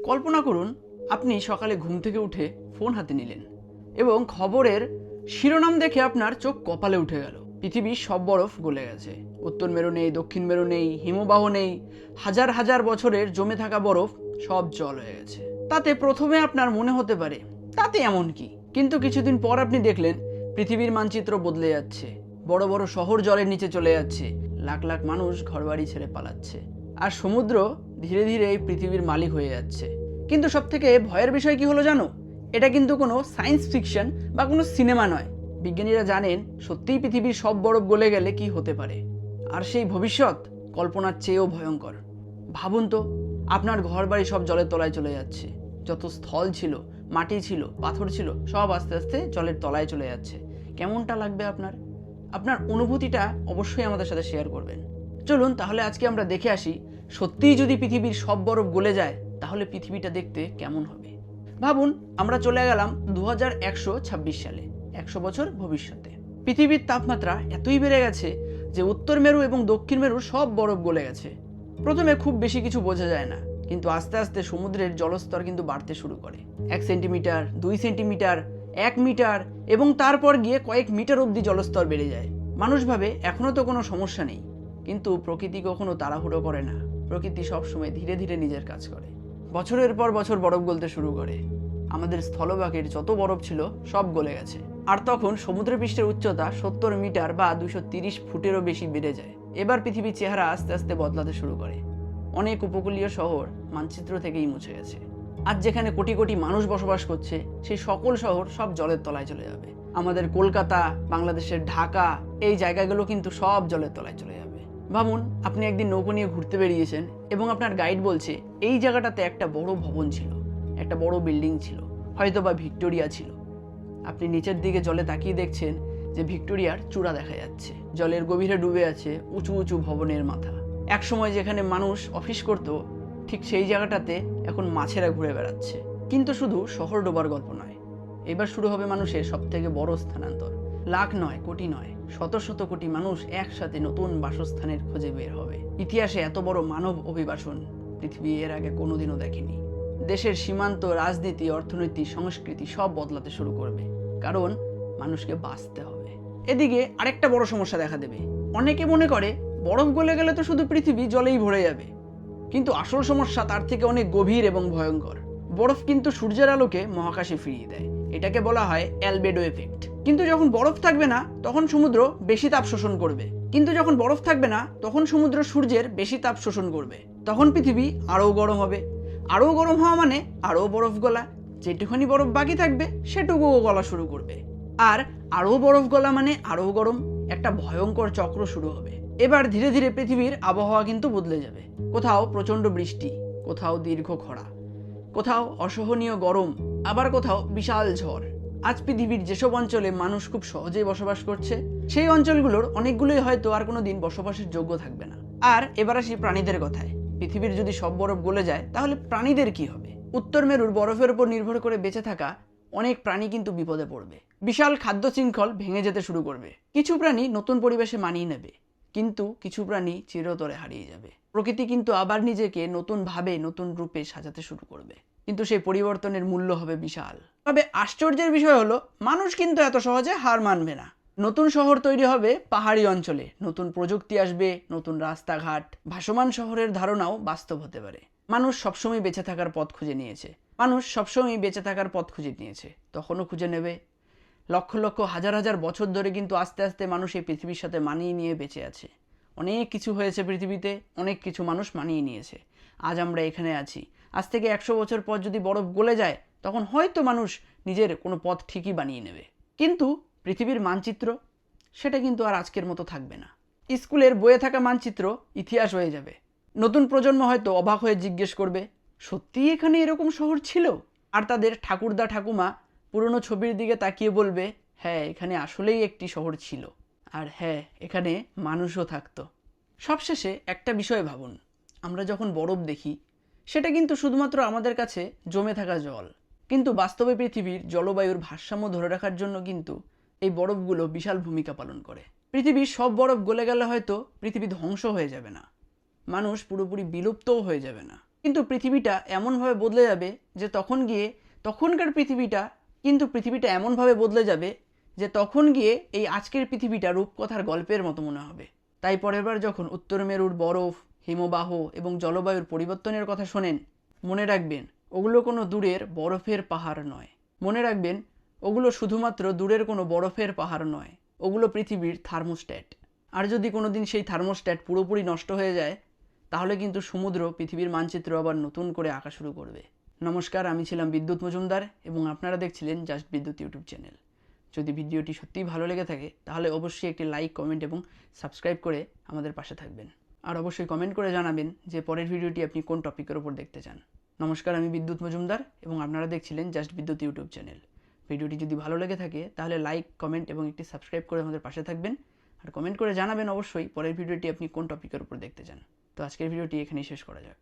কল্পনা করুন আপনি সকালে ঘুম থেকে উঠে ফোন হাতে নিলেন এবং খবরের শিরোনাম দেখে আপনার চোখ কপালে উঠে গেল। পৃথিবীর সব বরফ গলে গেছে, উত্তর মেরু নেই, দক্ষিণ মেরু নেই, হিমবাহ নেই, হাজার হাজার বছরের জমে থাকা বরফ সব জল হয়ে গেছে। তাতে প্রথমে আপনার মনে হতে পারে তাতে এমন কি, কিন্তু কিছুদিন পর আপনি দেখলেন পৃথিবীর মানচিত্র বদলে যাচ্ছে, বড় বড় শহর জলের নিচে চলে যাচ্ছে, লাখ লাখ মানুষ ঘরবাড়ি ছেড়ে পালাচ্ছে, আর সমুদ্র ধীরে ধীরে এই পৃথিবীর মালিক হয়ে যাচ্ছে। কিন্তু সব থেকে ভয়ের বিষয় কি হলো জানো? এটা কিন্তু কোনো সায়েন্স ফিকশন বা কোনো সিনেমা নয়। বিজ্ঞানীরা জানেন সত্যিই পৃথিবীর সব বরফ গলে গেলে কি হতে পারে, আর সেই ভবিষ্যৎ কল্পনার চেয়েও ভয়ঙ্কর। ভাবুন তো, আপনার ঘর বাড়ি সব জলের তলায় চলে যাচ্ছে, যত স্থল ছিল, মাটি ছিল, পাথর ছিল, সব আস্তে আস্তে জলের তলায় চলে যাচ্ছে। কেমনটা লাগবে আপনার? আপনার অনুভূতিটা অবশ্যই আমাদের সাথে শেয়ার করবেন। চলুন তাহলে আজকে আমরা দেখে আসি, সত্যিই যদি পৃথিবীর সব বরফ গলে যায় তাহলে পৃথিবীটা দেখতে কেমন হবে। ভাবুন, আমরা চলে গেলাম 2126 সালে, 100 বছর ভবিষ্যতে। পৃথিবীর তাপমাত্রা এতই বেড়ে গেছে যে উত্তর মেরু এবং দক্ষিণ মেরুর সব বরফ গলে গেছে। প্রথমে খুব বেশি কিছু বোঝা যায় না, কিন্তু আস্তে আস্তে সমুদ্রের জলস্তর কিন্তু বাড়তে শুরু করে। 1 সেন্টিমিটার, 2 সেন্টিমিটার, 1 মিটার এবং তারপর গিয়ে কয়েক মিটার অবধি জলস্তর বেড়ে যায়। মানুষ ভাবে এখনো তো কোনো সমস্যা নেই, কিন্তু প্রকৃতি কখনো তাড়াহুড়ো করে না। প্রকৃতি সবসময় ধীরে ধীরে নিজের কাজ করে। বছরের পর বছর বরফ গলতে শুরু করে। আমাদের স্থলভাগের যত বরফ ছিল সব গলে গেছে, আর তখন সমুদ্র পৃষ্ঠের উচ্চতা 70 মিটার বা 230 ফুটেরও বেশি বেড়ে যায়। এবার পৃথিবীর চেহারা আস্তে আস্তে বদলাতে শুরু করে। অনেক উপকূলীয় শহর মানচিত্র থেকেই মুছে গেছে। আজ যেখানে কোটি কোটি মানুষ বসবাস করছে, সেই সকল শহর সব জলের তলায় চলে যাবে। আমাদের কলকাতা, বাংলাদেশের ঢাকা, এই জায়গাগুলো কিন্তু সব জলের তলায় চলে যাবে। ভাবুন, আপনি একদিন নৌকো নিয়ে ঘুরতে বেরিয়েছেন এবং আপনার গাইড বলছে এই জায়গাটাতে একটা বড় ভবন ছিল, একটা বড় বিল্ডিং ছিল, হয়তো বা ভিক্টোরিয়া ছিল। আপনি নিচের দিকে জলে তাকিয়ে দেখছেন যে ভিক্টোরিয়ার চূড়া দেখা যাচ্ছে, জলের গভীরে ডুবে আছে উঁচু উঁচু ভবনের মাথা। একসময় যেখানে মানুষ অফিস করত, ঠিক সেই জায়গাটাতে এখন মাছেরা ঘুরে বেড়াচ্ছে। কিন্তু শুধু শহর ডোবার গল্প নয়, এবার শুরু হবে মানুষের সব থেকে বড় স্থানান্তর। লাখ নয়, কোটি নয়, শত শত কোটি মানুষ একসাথে নতুন বাসস্থানের খোঁজে বের হবে। ইতিহাসে এত বড় মানব অভিবাসন পৃথিবী এর আগে কোনোদিনও দেখেনি। দেশের সীমান্ত, রাজনীতি, অর্থনীতি, সংস্কৃতি সব বদলাতে শুরু করবে, কারণ মানুষকে বাঁচতে হবে। এদিকে আরেকটা বড় সমস্যা দেখা দেবে। অনেকে মনে করে বরফ গলে গেলে তো শুধু পৃথিবী জলেই ভরে যাবে, কিন্তু আসল সমস্যা তার থেকে অনেক গভীর এবং ভয়ঙ্কর। বরফ কিন্তু সূর্যের আলোকে মহাকাশে ফিরিয়ে দেয়, এটাকে বলা হয় অ্যালবেডো এফেক্ট। কিন্তু যখন বরফ থাকবে না তখন সমুদ্র বেশি তাপ শোষণ করবে, কিন্তু যখন বরফ থাকবে না তখন সমুদ্র সূর্যের বেশি তাপ শোষণ করবে। তখন পৃথিবী আরও গরম হবে। আরও গরম হওয়া মানে আরও বরফ গলা, যেটুখানি বরফ বাকি থাকবে সেটুকুও গলা শুরু করবে। আর আরও বরফ গলা মানে আরও গরম, একটা ভয়ঙ্কর চক্র শুরু হবে। এবার ধীরে ধীরে পৃথিবীর আবহাওয়া কিন্তু বদলে যাবে। কোথাও প্রচণ্ড বৃষ্টি, কোথাও দীর্ঘ খরা, কোথাও অসহনীয় গরম, আবার কোথাও বিশাল ঝড়। আজ পৃথিবীর যেসব অঞ্চলে মানুষ খুব সহজেই বসবাস করছে, সেই অঞ্চলগুলোর অনেকগুলোই হয়তো আর কোনোদিন বসবাসের যোগ্য থাকবে না। আর এবার আসি প্রাণীদের কথায়। পৃথিবীর যদি সব বরফ গলে যায় তাহলে প্রাণীদের কি হবে? উত্তর মেরুর বরফের উপর নির্ভর করে বেঁচে থাকা অনেক প্রাণী কিন্তু বিপদে পড়বে। বিশাল খাদ্য শৃঙ্খল ভেঙে যেতে শুরু করবে। কিছু প্রাণী নতুন পরিবেশে মানিয়ে নেবে, কিন্তু কিছু প্রাণী চিরতরে হারিয়ে যাবে। প্রকৃতি কিন্তু আবার নিজেকে নতুন ভাবে, নতুন রূপে সাজাতে শুরু করবে, কিন্তু সেই পরিবর্তনের মূল্য হবে বিশাল। তবে আশ্চর্যের বিষয় হলো, মানুষ কিন্তু এত সহজে হার মানবে না। নতুন শহর তৈরি হবে পাহাড়ি অঞ্চলে, নতুন প্রযুক্তি আসবে, নতুন রাস্তাঘাট, ভাসমান শহরের ধারণাও বাস্তব হতে পারে। মানুষ সবসময় বেঁচে থাকার পথ খুঁজে নিয়েছে, তখনও খুঁজে নেবে। লক্ষ লক্ষ হাজার হাজার বছর ধরে কিন্তু আস্তে আস্তে মানুষ এই পৃথিবীর সাথে মানিয়ে নিয়ে বেঁচে আছে। অনেক কিছু হয়েছে পৃথিবীতে, অনেক কিছু মানুষ মানিয়ে নিয়েছে। আজ আমরা এখানে আছি। আজ থেকে 100 বছর পর যদি বরফ গলে যায়, তখন হয়তো মানুষ নিজের কোনো পথ ঠিকই বানিয়ে নেবে। কিন্তু পৃথিবীর মানচিত্র, সেটা কিন্তু আর আজকের মতো থাকবে না। স্কুলের বইয়ে থাকা মানচিত্র ইতিহাস হয়ে যাবে। নতুন প্রজন্ম হয়তো অবাক হয়ে জিজ্ঞেস করবে, সত্যিই এখানে এরকম শহর ছিল? আর তাদের ঠাকুরদা ঠাকুমা পুরনো ছবির দিকে তাকিয়ে বলবে, হ্যাঁ, এখানে আসলেই একটি শহর ছিল, আর হ্যাঁ, এখানে মানুষও থাকতো। সবশেষে একটা বিষয় ভাবুন, আমরা যখন বরফ দেখি সেটা কিন্তু শুধুমাত্র আমাদের কাছে জমে থাকা জল, কিন্তু বাস্তবে পৃথিবীর জলবায়ুর ভারসাম্য ধরে রাখার জন্য কিন্তু এই বরফগুলো বিশাল ভূমিকা পালন করে। পৃথিবীর সব বরফ গলে গেলে হয়তো পৃথিবী ধ্বংস হয়ে যাবে না, মানুষ পুরোপুরি বিলুপ্তও হয়ে যাবে না, কিন্তু পৃথিবীটা এমনভাবে বদলে যাবে যে তখনকার পৃথিবীটা এমনভাবে বদলে যাবে যে তখন গিয়ে এই আজকের পৃথিবীটা রূপকথার গল্পের মতো মনে হবে। তাই পরের বার যখন উত্তর মেরুর বরফ, হিমবাহ এবং জলবায়ুর পরিবর্তনের কথা শোনেন, মনে রাখবেন ওগুলো কোনো দূরের বরফের পাহাড় নয়। মনে রাখবেন ওগুলো শুধুমাত্র দূরের কোনো বরফের পাহাড় নয়, ওগুলো পৃথিবীর থার্মোস্ট্যাট। আর যদি কোনো দিন সেই থার্মোস্ট্যাট পুরোপুরি নষ্ট হয়ে যায়, তাহলে কিন্তু সমুদ্র পৃথিবীর মানচিত্র আবার নতুন করে আঁকা শুরু করবে। নমস্কার, আমি ছিলাম বিদ্যুৎ মজুমদার এবং আপনারা দেখছিলেন জাস্ট বিদ্যুৎ ইউটিউব চ্যানেল। যদি ভিডিওটি সত্যিই ভালো লেগে থাকে তাহলে অবশ্যই একটি লাইক, কমেন্ট এবং সাবস্ক্রাইব করে আমাদের পাশে থাকবেন। আর অবশ্যই কমেন্ট করে জানাবেন যে পরের ভিডিওটি আপনি কোন টপিকের ওপর দেখতে চান। নমস্কার, আমি বিদ্যুৎ মজুমদার এবং আপনারা দেখছিলেন জাস্ট বিদ্যুৎ ইউটিউব চ্যানেল। ভিডিওটি যদি ভালো লেগে থাকে তাহলে লাইক, কমেন্ট এবং একটি সাবস্ক্রাইব করে আমাদের পাশে থাকবেন। আর কমেন্ট করে জানাবেন অবশ্যই পরের ভিডিওটি আপনি কোন টপিকের উপর দেখতে চান। তো আজকের ভিডিওটি এখানেই শেষ করা যাক।